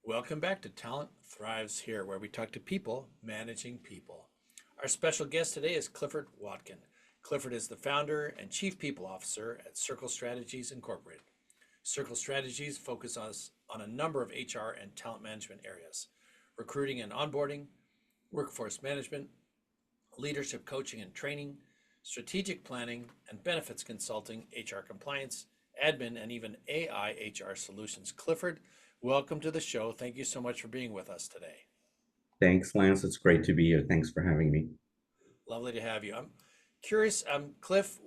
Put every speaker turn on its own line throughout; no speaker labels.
Welcome back to Talent Thrives Here, where we talk to people managing people. Our special guest today is Clifford Watkin. Clifford is the founder and chief people officer at Circle Strategies Incorporated. Circle Strategies focus on a number of HR and talent management areas: recruiting and onboarding, workforce management, leadership coaching and training, strategic planning, and benefits consulting, HR compliance, admin, and even AI HR solutions. Clifford, welcome to the show. Thank you so much for being with us today.
Thanks, Lance. It's great to be here. Thanks for having me.
Lovely to have you. I'm curious, Cliff,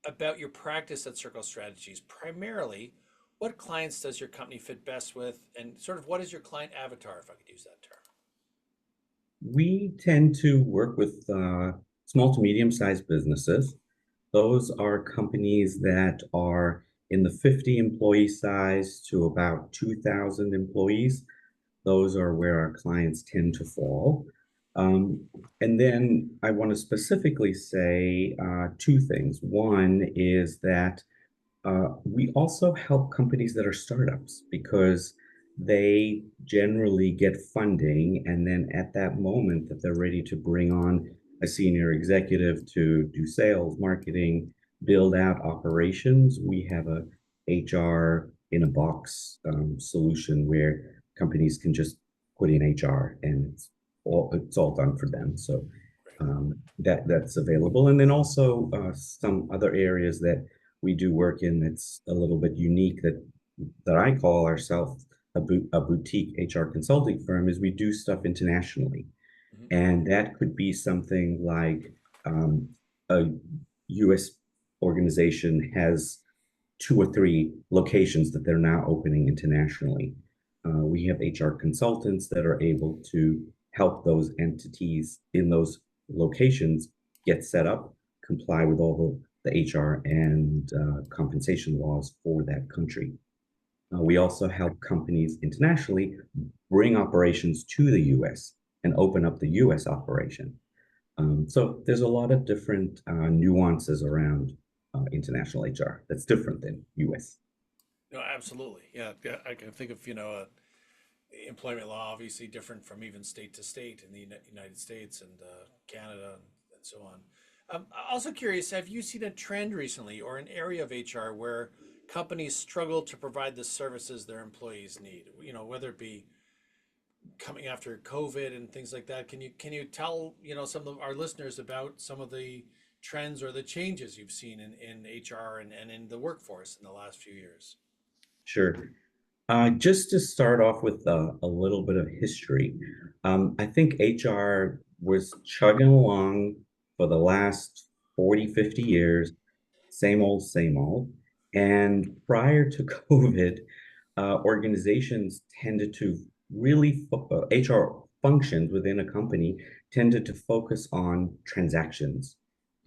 about your practice at Circle Strategies. Primarily, what clients does your company fit best with, and sort of what is your client avatar, if I could use that term?
We tend to work with small to medium-sized businesses. Those are companies that are in the 50 employee size to about 2,000 employees. Those are where our clients tend to fall. Um, and then I want to specifically say two things. One is that we also help companies that are startups because they generally get funding, and then at that moment that they're ready to bring on a senior executive to do sales, marketing, build out operations, we have a HR in a box solution where companies can just put in HR and it's all done for them. So
Great.
that's available, and then also some other areas that we do work in that's a little bit unique that I call ourselves a boutique HR consulting firm is we do stuff internationally.
Mhm.
And that could be something like a US organization has two or three locations that they're now opening internationally. We have HR consultants that are able to help those entities in those locations get set up, comply with all the HR and compensation laws for that country. We also help companies internationally bring operations to the US and open up the US operation. So there's a lot of different nuances around international HR that's different than US.
No, absolutely. Yeah, yeah. I can think of, employment law obviously different from even state to state in the United States and Canada and so on. Also curious, have you seen a trend recently or an area of HR where companies struggle to provide the services their employees need? Whether it be coming after COVID and things like that. Can you tell some of our listeners about some of the trends or the changes you've seen in HR and in the workforce in the last few years?
Sure. Just to start off with a little bit of history, I think HR was chugging along for the last 40, 50 years, same old, same old. And prior to COVID, organizations tended to HR functions within a company tended to focus on transactions.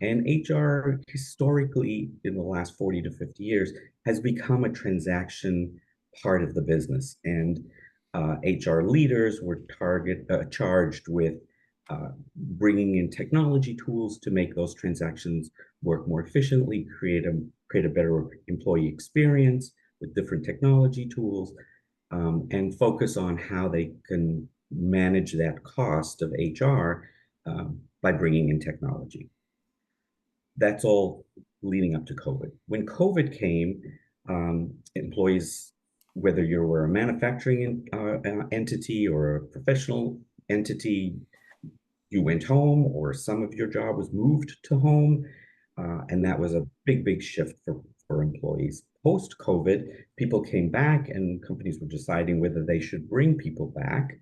And HR historically, in the last 40 to 50 years, has become a transaction part of the business. And HR leaders were charged with bringing in technology tools to make those transactions work more efficiently, create a better employee experience with different technology tools, and focus on how they can manage that cost of HR by bringing in technology. That's all leading up to COVID. When COVID came, employees, whether you were a manufacturing entity or a professional entity, you went home or some of your job was moved to home. And that was a big, big shift for employees. Post COVID, people came back and companies were deciding whether they should bring people back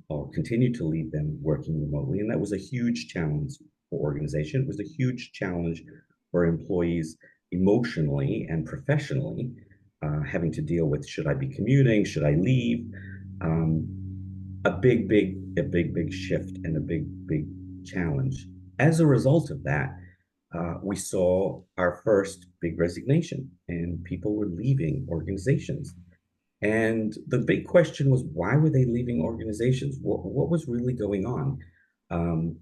or continue to leave them working remotely. And that was a huge challenge for organization. It was a huge challenge for employees emotionally and professionally, having to deal with, should I be commuting? Should I leave? Um, a big shift and a big challenge. As a result of that, we saw our first big resignation, and people were leaving organizations. And the big question was, why were they leaving organizations? What was really going on? Um,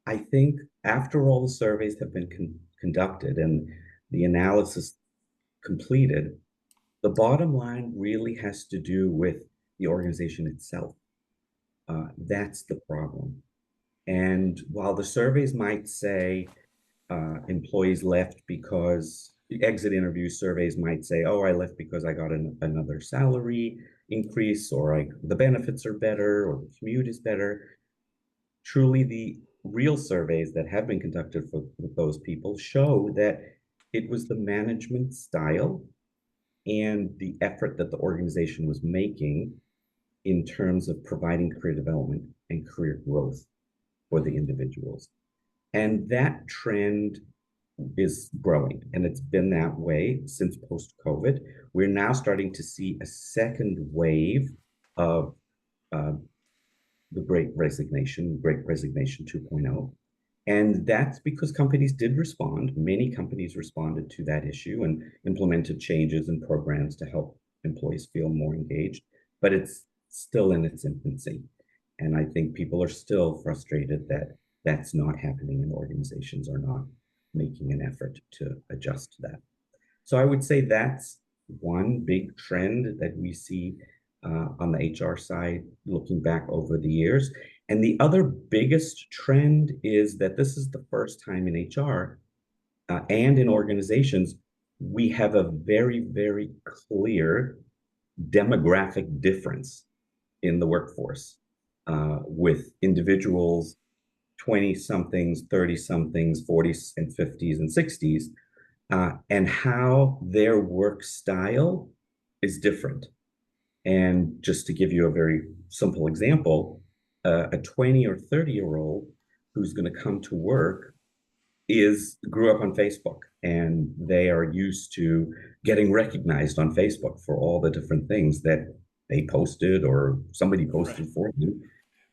I think after all the surveys have been conducted and the analysis completed, the bottom line really has to do with the organization itself. That's the problem. And while the surveys might say employees left because the exit interview surveys might say, oh, I left because I got another salary increase, or the benefits are better, or the commute is better. Truly, the real surveys that have been conducted with those people show that it was the management style and the effort that the organization was making in terms of providing career development and career growth for the individuals. And that trend is growing, and it's been that way since post-COVID. We're now starting to see a second wave of uh, the Great Resignation 2.0. And that's because companies did respond. Many companies responded to that issue and implemented changes and programs to help employees feel more engaged, but it's still in its infancy. And I think people are still frustrated that that's not happening and organizations are not making an effort to adjust to that. So I would say that's one big trend that we see on the HR side looking back over the years. And the other biggest trend is that this is the first time in HR and in organizations, we have a very, very clear demographic difference in the workforce with individuals 20 somethings, 30 somethings, 40s and 50s and 60s, and how their work style is different. And just to give you a very simple example, a 20 or 30-year-old who's going to come to work grew up on Facebook, and they are used to getting recognized on Facebook for all the different things that they posted or somebody posted
Right.
for them.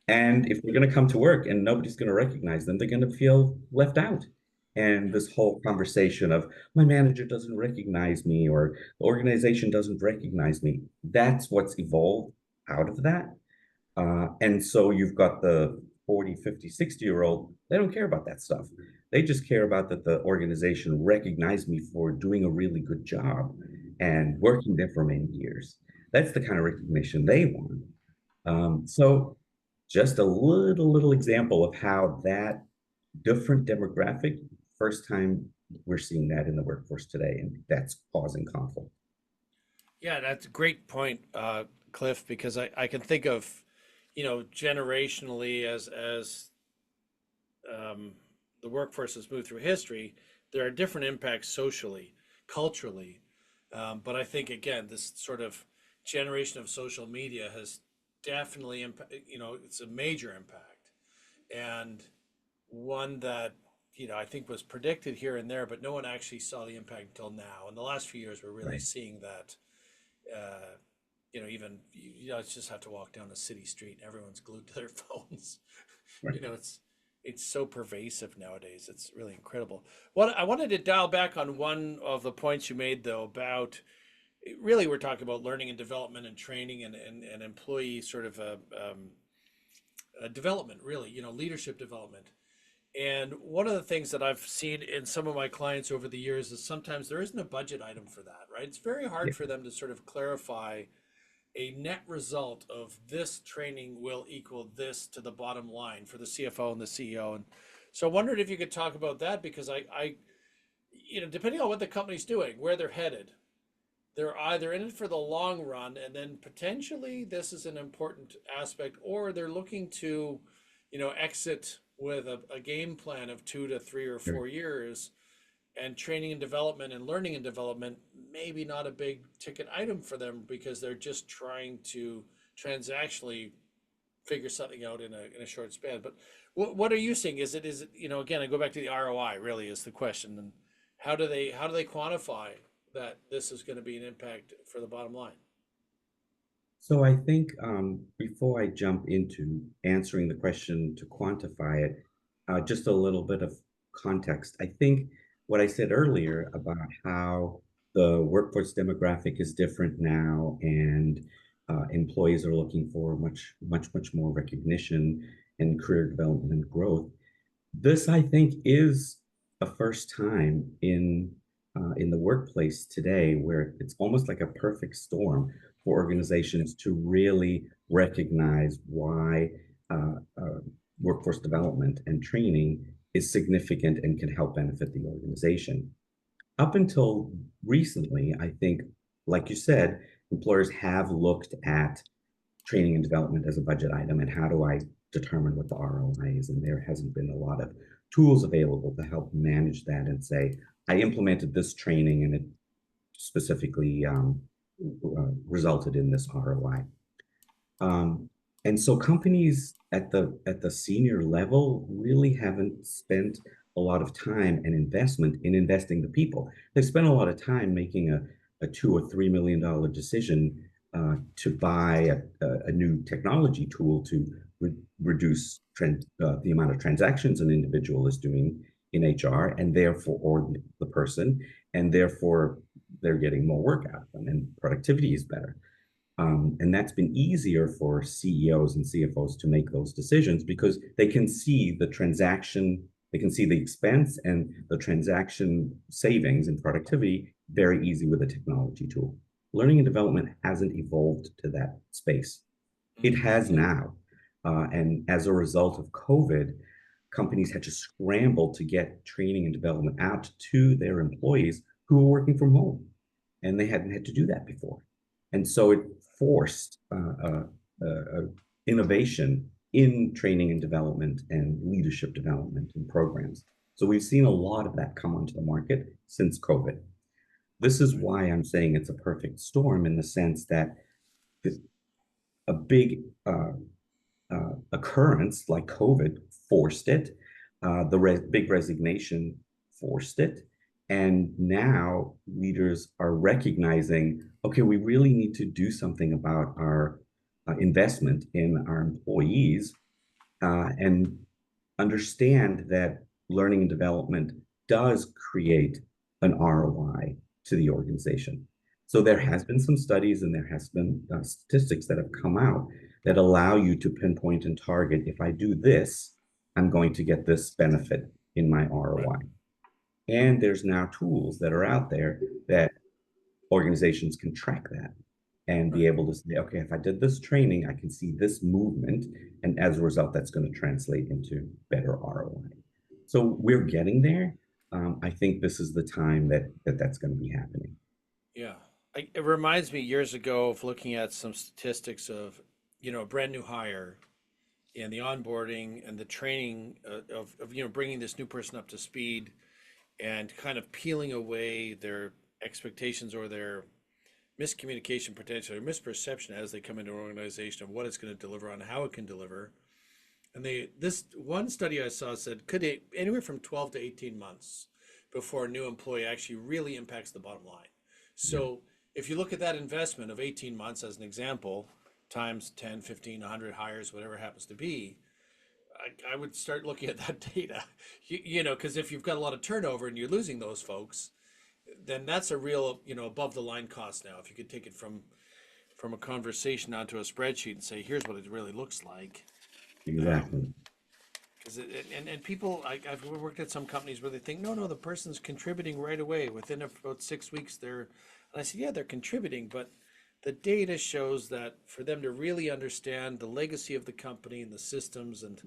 And if they're going to come to work and nobody's going to recognize them, they're going to feel left out. And
Yeah.
this whole conversation of my manager doesn't recognize me or the organization doesn't recognize me, that's what's evolved out of that. And so you've got the 40, 50, 60-year-old, they don't care about that stuff. They just care about that the organization recognized me for doing a really good job and working there for many years. That's the kind of recognition they want. So just a little example of how that different demographic, first time we're seeing that in the workforce today, and that's causing conflict.
Yeah, that's a great point, Cliff, because I can think of, generationally as um, the workforce has moved through history, there are different impacts socially, culturally. But I think, again, this sort of generation of social media has definitely, it's a major impact. And one that, I think was predicted here and there, but no one actually saw the impact until now. In the last few years, we're really
Right.
seeing that. Uh, Even just have to walk down a city street and everyone's glued to their phones.
Right.
It's so pervasive nowadays. It's really incredible. What I wanted to dial back on one of the points you made though about really we're talking about learning and development and training and employee sort of development, really, leadership development. And one of the things that I've seen in some of my clients over the years is sometimes there isn't a budget item for that, right? It's very hard
Yeah.
for them to sort of clarify a net result of this training will equal this to the bottom line for the CFO and the CEO. And so I wondered if you could talk about that because depending on what the company's doing, where they're headed, they're either in it for the long run and then potentially this is an important aspect, or they're looking to, exit with a game plan of 2 to 3 or 4 years, and training and development and learning and development maybe not a big ticket item for them because they're just trying to transactionally figure something out in a short span. But what are you seeing? Is it again, I go back to the ROI really is the question. And how do they quantify that this is going to be an impact for the bottom line?
So I think before I jump into answering the question to quantify it, just a little bit of context. I think what I said earlier about how the workforce demographic is different now, and employees are looking for much more recognition and career development and growth. This, I think, is a first time in in the workplace today where it's almost like a perfect storm for organizations to really recognize why workforce development and training is significant and can help benefit the organization. Up until recently, I think, like you said, employers have looked at training and development as a budget item and how do I determine what the ROI is? And there hasn't been a lot of tools available to help manage that and say, I implemented this training and it specifically resulted in this ROI. Um, and so companies at the senior level really haven't spent a lot of time and investment in investing the people. They spent a lot of time making a $2 or $3 million decision to buy a new technology tool to reduce the amount of transactions an individual is doing in HR, and therefore, or the person, and therefore they're getting more work out of them, and productivity is better. And that's been easier for CEOs and CFOs to make those decisions because they can see the transaction, they can see the expense and the transaction savings and productivity very easy with a technology tool. Learning and development hasn't evolved to that space. It
Mm-hmm.
has now. And as a result of COVID, companies had to scramble to get training and development out to their employees who were working from home. And they hadn't had to do that before. And so it forced innovation in training and development and leadership development and programs. So we've seen a lot of that come onto the market since COVID. This is
Right.
why I'm saying it's a perfect storm in the sense that a big occurrence like COVID forced it. Big resignation forced it. And now leaders are recognizing, okay, we really need to do something about our investment in our employees and understand that learning and development does create an ROI to the organization. So there has been some studies and there has been statistics that have come out that allow you to pinpoint and target, if I do this, I'm going to get this benefit in my
Right.
ROI. And there's now tools that are out there that organizations can track that and be
Right.
able to say, okay, if I did this training, I can see this movement. And as a result, that's going to translate into better ROI. So we're getting there. I think this is the time that's going to be happening.
Yeah. It reminds me years ago of looking at some statistics of, a brand new hire and the onboarding and the training of bringing this new person up to speed and kind of peeling away their expectations or their miscommunication potential or misperception as they come into an organization of what it's going to deliver on how it can deliver. And this one study I saw said could it anywhere from 12 to 18 months before a new employee actually really impacts the bottom line.
Yeah.
So if you look at that investment of 18 months as an example, times 10, 15, 100 hires, whatever it happens to be, I would start looking at that data. Because if you've got a lot of turnover and you're losing those folks, then that's a real, above the line cost now. If you could take it from a conversation onto a spreadsheet and say, here's what it really looks like.
Exactly.
Because and people, I've worked at some companies where they think, no, the person's contributing right away. Within about 6 weeks, and I said, yeah, they're contributing, but the data shows that for them to really understand the legacy of the company and the systems, and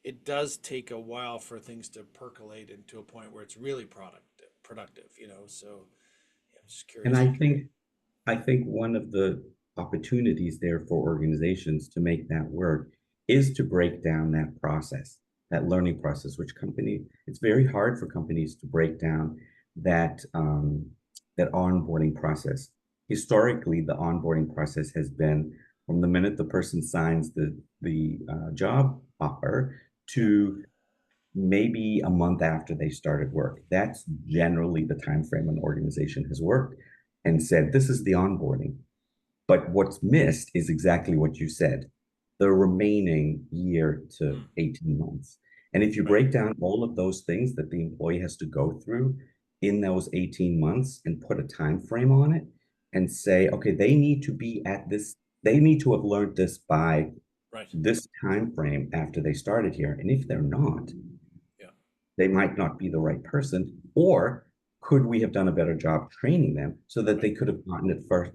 it does take a while for things to percolate into a point where it's really productive. So yeah, I'm just
And
curious.
I think one of the opportunities there for organizations to make that work is to break down that process, that learning process, which it's very hard for companies to break down that onboarding process. Historically, the onboarding process has been from the minute the person signs the job offer to maybe a month after they started work. That's generally the time frame an organization has worked and said, this is the onboarding. But what's missed is exactly what you said, the remaining year to
Mm,
18 months. And if you
right.
break down all of those things that the employee has to go through in those 18 months and put a time frame on it and say, okay, they need to be at this, they need to have learned this by
Right.
this time frame after they started here. And if they're not,
Yeah.
they might not be the right person, or could we have done a better job training them so that
Right.
they could have gotten it first,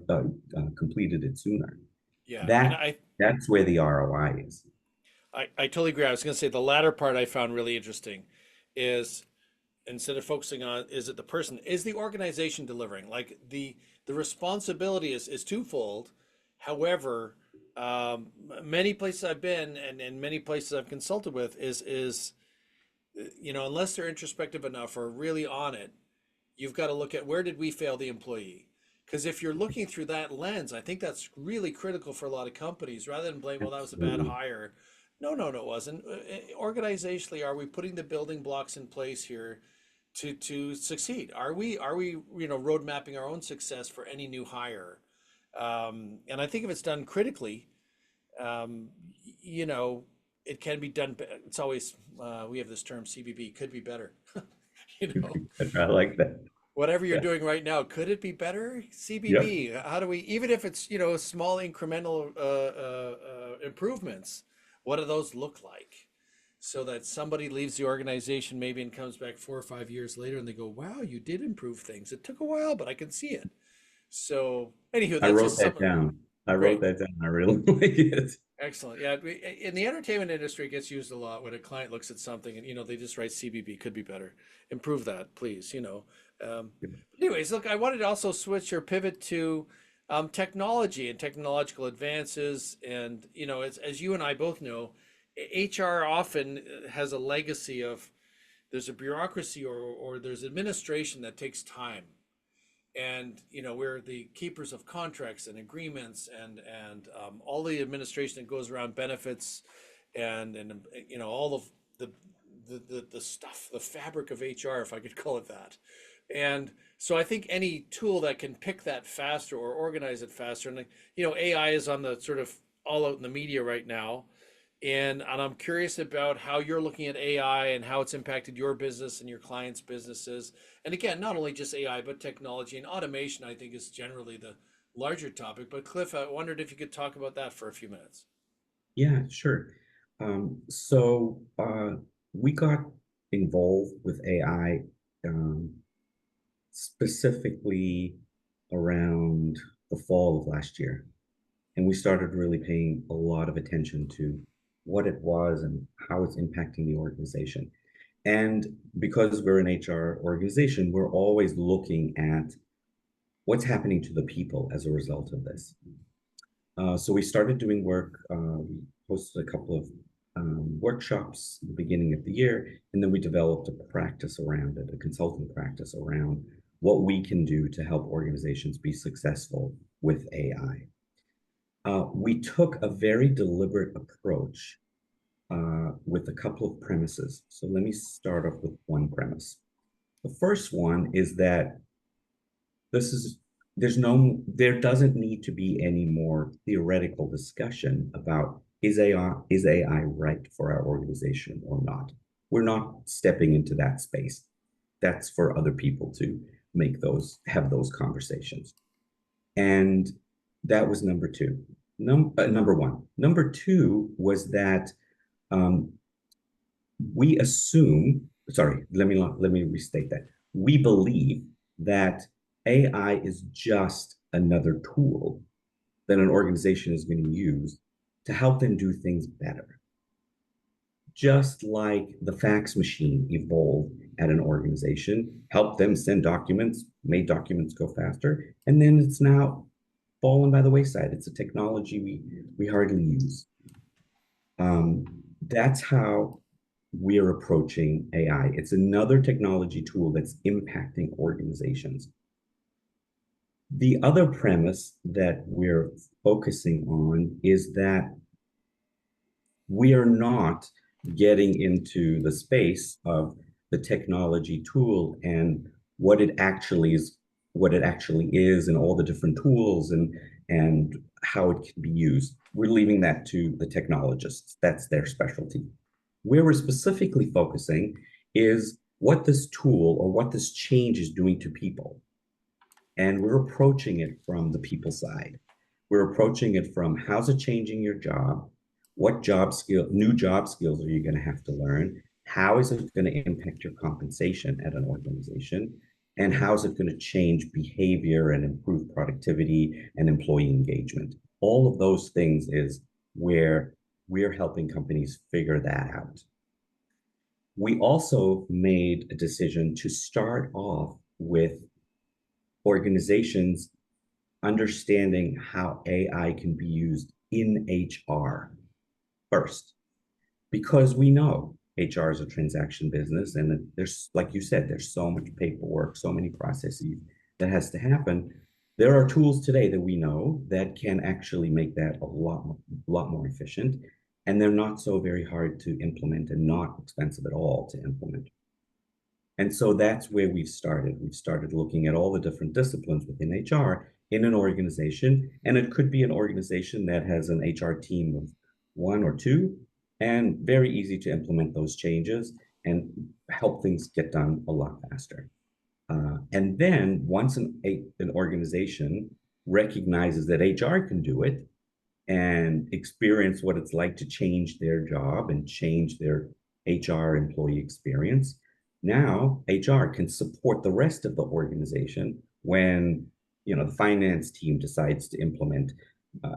completed it sooner?
Yeah. And
That that's where the ROI is.
I totally agree. I was going to say the latter part I found really interesting is instead of focusing on is it the person, is the organization delivering? Like the responsibility is twofold. However, many places I've been and many places I've consulted with is unless they're introspective enough or really on it, you've got to look at where did we fail the employee? Because if you're looking through that lens, I think that's really critical for a lot of companies rather than blame, well, that was a bad
Absolutely.
hire. No, no, no, it wasn't. Organizationally, are we putting the building blocks in place here to succeed? Are we road mapping our own success for any new hire? And I think if it's done critically, um, you know, it can be done. It's always we have this term CBB, could be better. you know,
I like that.
Whatever you're
Yeah.
doing right now, could it be better?
Yep.
CBB. How do we, even if it's small incremental improvements, what do those look like? So that somebody leaves the organization maybe and comes back 4 or 5 years later and they go, "Wow, you did improve things. It took a while, but I can see it." So, anywho,
I
that's
wrote
just
that
something
down. I wrote
great.
that down. I really like it.
Excellent. Yeah, in the entertainment industry, it gets used a lot when a client looks at something and they just write CBB could be better. Improve that, please. Anyways, look, I wanted to also switch or pivot to technology and technological advances, and as you and I both know, HR often has a legacy of there's a bureaucracy or there's administration that takes time, and we're the keepers of contracts and agreements and all the administration that goes around benefits and all of the the stuff, the fabric of HR, if I could call it that. And so I think any tool that can pick that faster or organize it faster, and AI is on the sort of all out in the media right now, and I'm curious about how you're looking at AI and how it's impacted your business and your clients' businesses. And again, not only just AI, but technology and automation, I think, is generally the larger topic. But Cliff, I wondered if you could talk about that for a few minutes.
Yeah, sure. So we got involved with AI specifically around the fall of last year. And we started really paying a lot of attention to what it was and how it's impacting the organization. And because we're an HR organization, we're always looking at what's happening to the people as a result of this. So we started doing work. We hosted a couple of workshops at the beginning of the year, and then we developed a practice around it, a consulting practice around what we can do to help organizations be successful with AI. We took a very deliberate approach with a couple of premises. So let me start off with one premise. The first one is that this is there doesn't need to be any more theoretical discussion about is AI right for our organization or not. We're not stepping into that space. That's for other people to have those conversations. And that was number two. Number one. Number two was that um, we assume, sorry, let me restate that. We believe that AI is just another tool that an organization is going to use to help them do things better. Just like the fax machine evolved at an organization, helped them send documents, made documents go faster, and then it's now fallen by the wayside. It's a technology we hardly use. Um, that's how we're approaching AI. It's another technology tool that's impacting organizations. The other premise that we're focusing on is that we are not getting into the space of the technology tool and what it actually is, and all the different tools and how it can be used. We're leaving that to the technologists. That's their specialty. Where we're specifically focusing is what this tool or what this change is doing to people. And we're approaching it from the people side. We're approaching it from how's it changing your job? What new job skills are you going to have to learn? How is it going to impact your compensation at an organization? and how's it going to change behavior and improve productivity and employee engagement. All of those things is where we're helping companies figure that out. We also made a decision to start off with organizations understanding how AI can be used in HR first, because we know HR is a transaction business, and there's, like you said, there's so much paperwork, so many processes that has to happen. There are tools today that we know that can actually make that lot more efficient, and they're not so very hard to implement and not expensive at all to implement. And so that's where we've started. We've started looking at all the different disciplines within HR in an organization. And it could be an organization that has an HR team of one or two, and very easy to implement those changes and help things get done a lot faster. And then once an organization recognizes that HR can do it and experience what it's like to change their job and change their HR employee experience, now HR can support the rest of the organization when the finance team decides to implement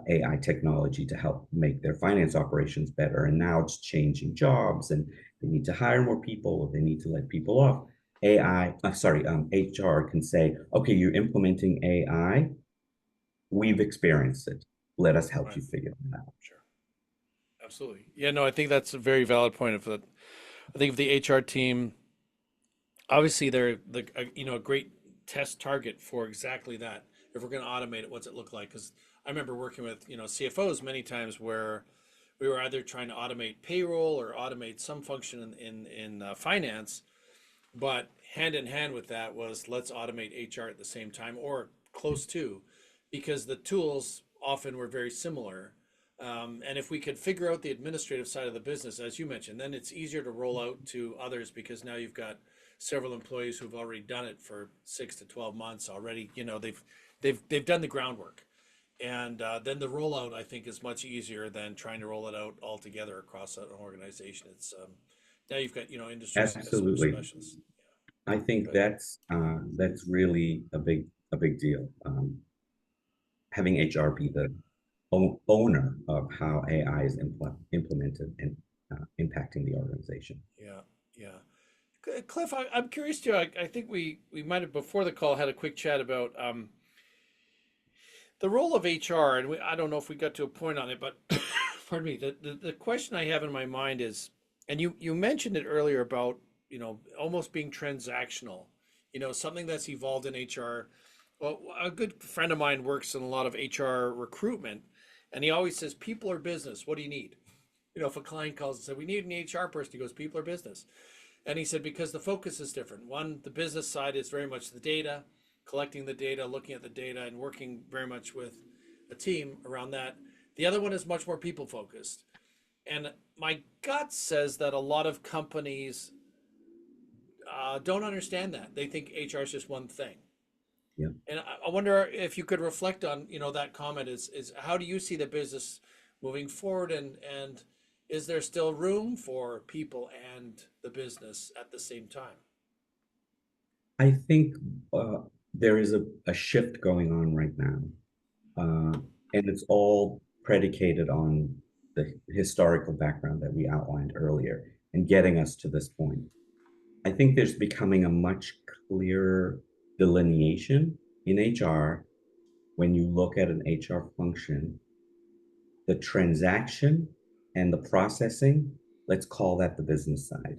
AI technology to help make their finance operations better. And now it's changing jobs, and they need to hire more people, or they need to let people off. HR can say, okay, you're implementing AI. We've experienced it. Let us help
Right.
you figure it out.
Sure. Absolutely. Yeah, no, I think that's a very valid point of that. I think of the HR team, obviously they're a great test target for exactly that. If we're going to automate it, what's it look like? Because I remember working with CFOs many times where we were either trying to automate payroll or automate some function in finance, but hand in hand with that was let's automate HR at the same time or close to, because the tools often were very similar. And if we could figure out the administrative side of the business, as you mentioned, then it's easier to roll out to others because now you've got several employees who've already done it for 6 to 12 months already. They've done the groundwork, and then the rollout I think is much easier than trying to roll it out all together across an organization. It's now you've got industry
Absolutely.
specialists.
I think
Good.
that's really a big deal. Having HR be the owner of how AI is implemented and impacting the organization.
Yeah, yeah. Cliff, I'm curious too. I think we might have before the call had a quick chat about the role of HR, and I don't know if we got to a point on it, but pardon me. The question I have in my mind is, and you mentioned it earlier about almost being transactional, something that's evolved in HR. Well, a good friend of mine works in a lot of HR recruitment, and he always says, "People are business. What do you need?" If a client calls and says, "We need an HR person," he goes, "People are business." And he said, because the focus is different. One, the business side is very much the data, collecting the data, looking at the data, and working very much with a team around that. The other one is much more people focused. And my gut says that a lot of companies don't understand that. They think HR is just one thing.
Yeah.
And I wonder if you could reflect on, that comment is how do you see the business moving forward, and is there still room for people and the business at the same time?
I think there is a shift going on right now, uh, and it's all predicated on the historical background that we outlined earlier and getting us to this point. I think there's becoming a much clearer delineation in HR when you look at an HR function, the transaction and the processing, let's call that the business side.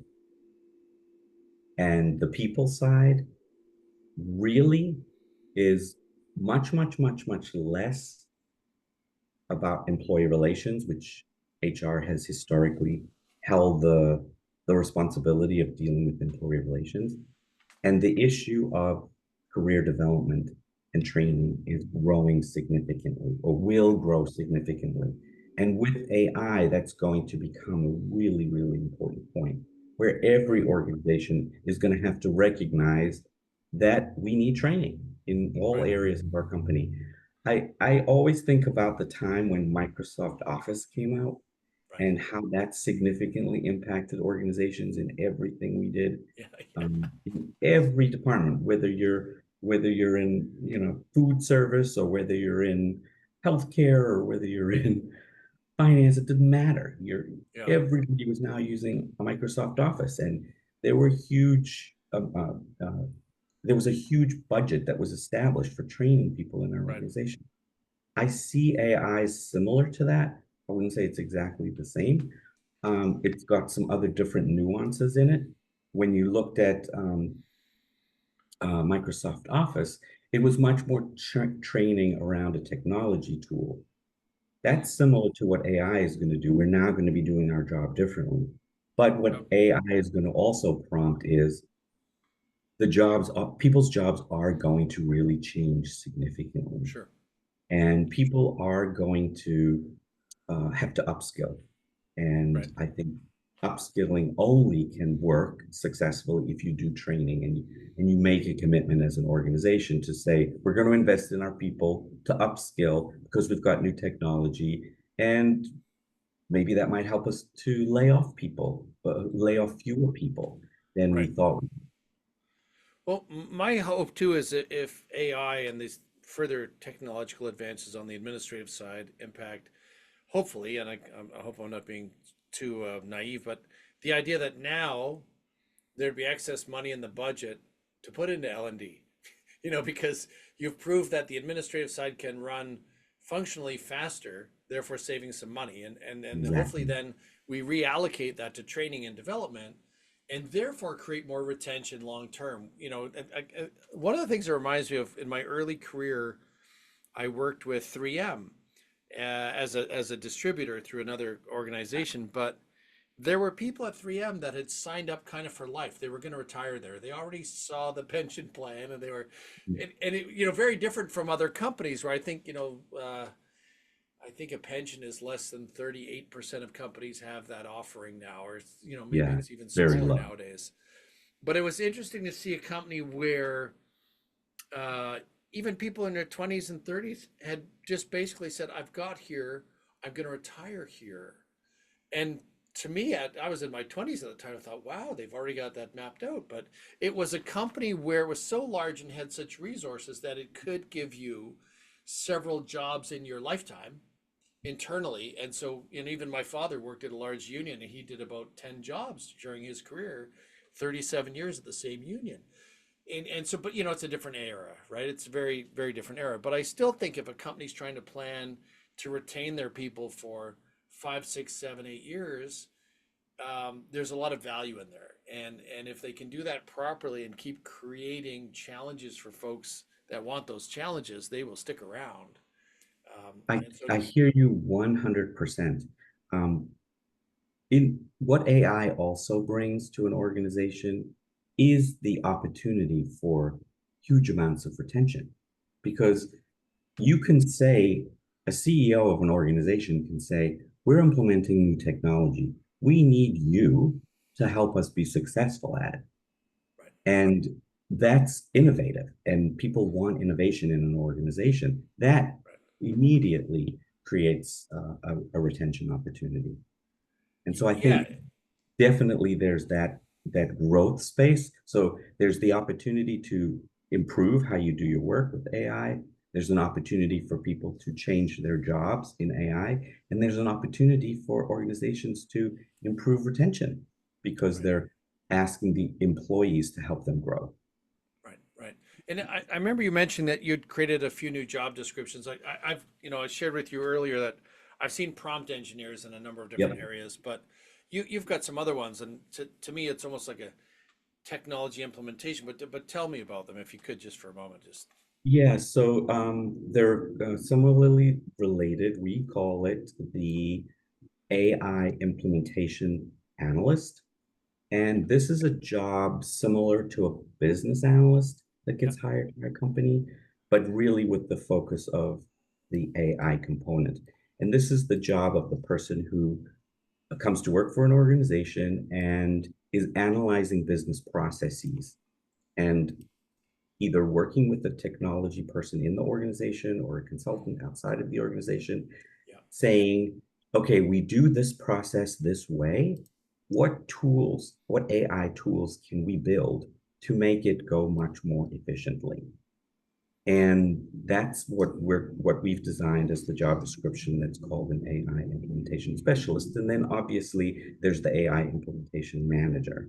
And the people side really is much, much, much, much less about employee relations, which HR has historically held the responsibility of dealing with employee relations. And the issue of career development and training is growing significantly, or will grow significantly. And with AI, that's going to become a really, really important point where every
Right,
organization is going to have to recognize that we need training in all
right,
areas of our company. I always think about the time when Microsoft Office came out,
right.
and how that significantly impacted organizations in everything we did,
Yeah, yeah,
in every department, whether you're in, food service, or whether you're in healthcare, or whether you're in finance. It didn't matter.
yeah.
Everybody was now using a Microsoft Office, and there were huge there was a huge budget that was established for training people in our
Right.
organization. I see AI similar to that. I wouldn't say it's exactly the same. It's got some other different nuances in it. When you looked at Microsoft Office, it was much more training around a technology tool.
Mm,
That's similar to what AI is going to do. We're now going to be doing our job differently. But
yeah,
what AI is going to also prompt is people's jobs are going to really change significantly.
sure.
And people are going to have to upskill. And
Right.
I think upskilling only can work successfully if you do training, and you make a commitment as an organization to say, we're going to invest in our people to upskill because we've got new technology. And maybe that might help us to lay off fewer people than we
Right.
thought.
Well, my hope too is that if AI and these further technological advances on the administrative side impact, hopefully, and I hope I'm not being too naive, but the idea that now there'd be excess money in the budget to put into L&D, because you've proved that the administrative side can run functionally faster, therefore saving some money. And hopefully
Exactly.
then we reallocate that to training and development and therefore create more retention long term. One of the things that reminds me of in my early career, I worked with 3M as a distributor through another organization, but there were people at 3M that had signed up kind of for life. They were going to retire there. They already saw the pension plan, and they were, and it, very different from other companies where I think, I think a pension is less than 38% of companies have that offering now, or, maybe
Yeah,
it's even
very
smaller
low.
nowadays. But it was interesting to see a company where uh, even people in their 20s and 30s had just basically said, I've got here, I'm going to retire here. And to me, I was in my 20s at the time. I thought, wow, they've already got that mapped out. But it was a company where it was so large and had such resources that it could give you several jobs in your lifetime internally. And so, and even my father worked at a large union and he did about 10 jobs during his career, 37 years at the same union. And so, but it's a different era, right? It's a very, very different era. But I still think if a company's trying to plan to retain their people for 5, 6, 7, 8 years, there's a lot of value in there. And if they can do that properly and keep creating challenges for folks that want those challenges, they will stick around.
I,
And so,
I hear you 100%. Um, in what AI also brings to an organization is the opportunity for huge amounts of retention, because you can say, a CEO of an organization can say, we're implementing new technology. We need you to help us be successful at it.
right,
And that's innovative. And people want innovation in an organization. That
right.
immediately creates a retention opportunity. And so I
Yeah,
think definitely there's that growth space. So there's the opportunity to improve how you do your work with AI. There's an opportunity for people to change their jobs in AI, and there's an opportunity for organizations to improve retention because
right.
they're asking the employees to help them grow.
Right, right. And I remember you mentioning that you'd created a few new job descriptions. I've, I shared with you earlier that I've seen prompt engineers in a number of different
Yep.
areas, but you've got some other ones. And to me, it's almost like a technology implementation. But tell me about them if you could, just for a moment. Just
Yeah, so they're similarly related. We call it the AI implementation analyst. And this is a job similar to a business analyst that
yeah,
gets hired by a company, but really with the focus of the AI component. And this is the job of the person who comes to work for an organization and is analyzing business processes and either working with a technology person in the organization or a consultant outside of the organization,
yeah,
saying, okay, we do this process this way. What tools, what AI tools can we build to make it go much more efficiently? And that's what we've designed as the job description that's called an AI implementation specialist. And then obviously there's the AI implementation manager.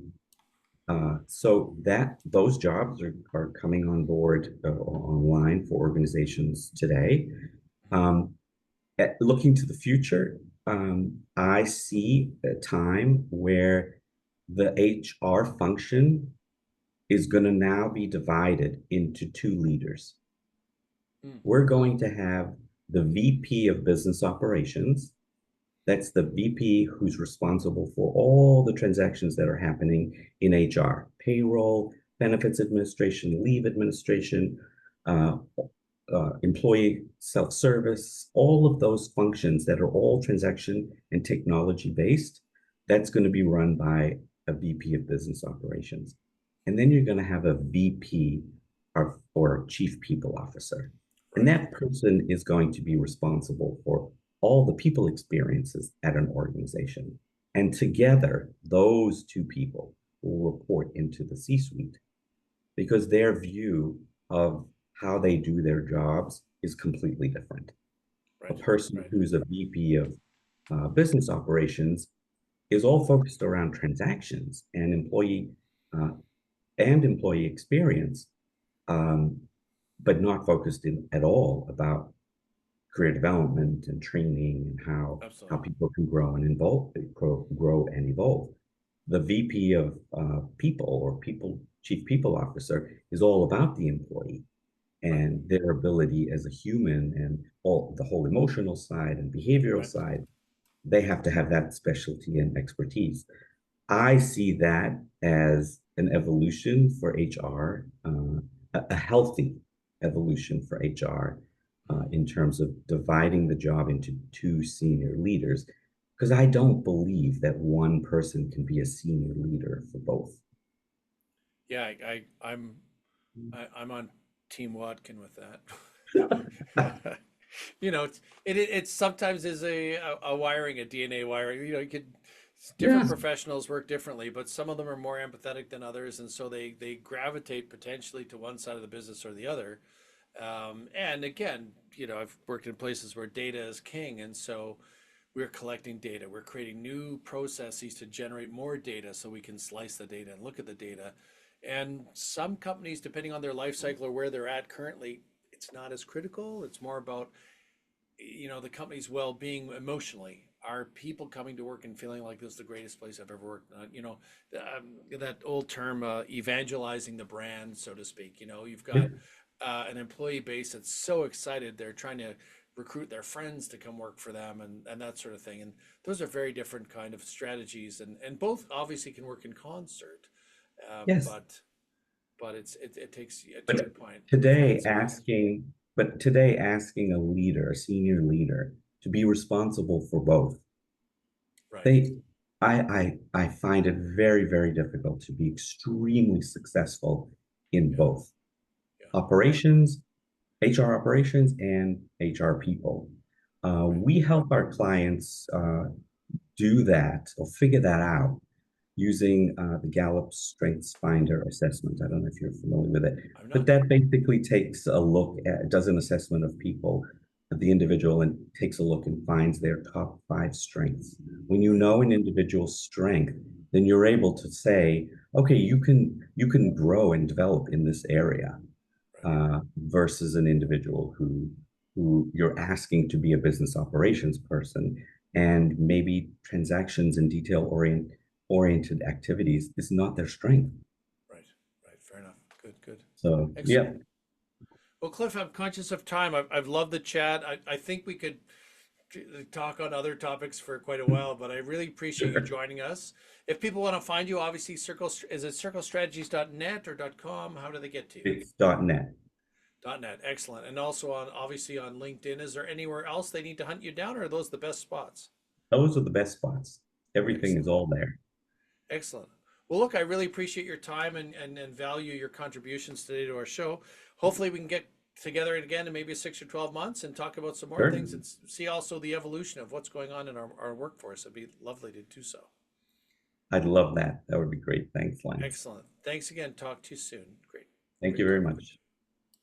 So that those jobs are coming on board online for organizations today. Um, Looking to the future, I see a time where the HR function is going to now be divided into two leaders.
Mm,
We're going to have the VP of business operations. That's the VP who's responsible for all the transactions that are happening in HR, payroll, benefits administration, leave administration, uh, employee self-service, all of those functions that are all transaction and technology based. That's going to be run by a VP of business operations. And then you're going to have a VP or chief people officer. And
right,
that person is going to be responsible for all the people experiences at an organization. And together, those two people will report into the C suite because their view of how they do their jobs is completely different. A
right,
person
right,
who's a VP of business operations is all focused around transactions uh, and employee experience, um, but not focused at all about career development and training and how
absolutely.
people can grow and evolve. The VP of people or people chief people officer is all about the employee
Right,
and their ability as a human and all the whole emotional side and behavioral
right.
side. They have to have that specialty and expertise. I see that as an evolution for HR, a healthy evolution for HR
Mm.
in terms of dividing the job into two senior leaders, because I don't believe that one person can be a senior leader for both.
Yeah, I'm on Team Watkin with that. It sometimes is a wiring, a DNA wiring. You could different
Yes,
professionals work differently, but some of them are more empathetic than others, and so they gravitate potentially to one side of the business or the other. And again, I've worked in places where data is king, and so we're collecting data. We're creating new processes to generate more data so we can slice the data and look at the data. And some companies, depending on their life cycle or where they're at currently, it's not as critical. It's more about, the company's well-being emotionally. Are people coming to work and feeling like this is the greatest place I've ever worked? That old term, evangelizing the brand, so to speak. You've got
yeah,
an employee base that's so excited they're trying to recruit their friends to come work for them and that sort of thing. And those are very different kind of strategies, and both obviously can work in concert.
yes.
But it takes, to your
But
point,
today
divided space.
asking, but today asking a leader, a senior leader, to be responsible for both,
Right.
they, I find it very, very difficult to be extremely successful in
Yeah.
both
Yeah.
operations, HR operations, and HR people.
Right.
We help our clients do that or figure that out using the Gallup Strengths Finder assessment. I don't know if you're familiar with it,
I'm
but
not.
that basically takes a look at, does an assessment of people, of the individual, and takes a look and finds their top five strengths. When you
Right.
know an individual's strength, then you're able to say, okay, you can grow and develop in this area
Right.
versus an individual who you're asking to be a business operations person and maybe transactions and oriented activities is not their strength.
Right. Right. Fair enough. Good. Good.
So yeah,
Excellent. Well, Cliff, I'm conscious of time. I've loved the chat. I think we could talk on other topics for quite a while, but I really appreciate you
sure.
joining us. If people want to find you, obviously is it circlestrategies.net or .com? How do they get to you?
It's .net.
.net. Excellent. And also obviously on LinkedIn. Is there anywhere else they need to hunt you down, or are those the best spots?
Those are the best spots. Everything is
Excellent.
all there.
Excellent. Well, look, I really appreciate your time and value your contributions today to our show. Hopefully we can get together again in maybe 6 or 12 months and talk about some more
Sure.
things and see also the evolution of what's going on in our workforce. It'd be lovely to do so.
I'd love that. That would be great. Thanks, Lance.
Excellent. Thanks again. Talk to you soon. Great.
Thank you
Great
very
talk.
much.